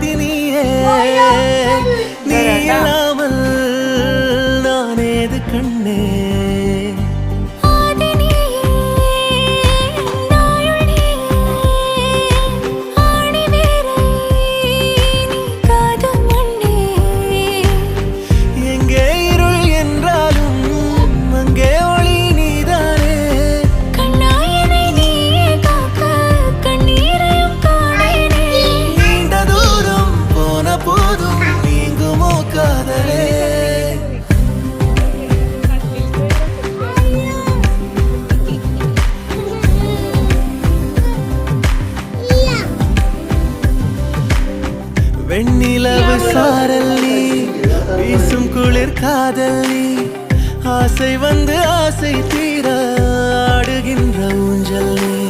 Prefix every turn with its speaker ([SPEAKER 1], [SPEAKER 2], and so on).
[SPEAKER 1] பாதி நீயே நீ இல்லாமல் நான் ஏது கண்ணே வெண்ணிலவு சாரல் நீ வீசும் குளிர் காதல் நீ ஆசை வந்து ஆசை தீர ஆடுகின்ற ஊஞ்சல் நீ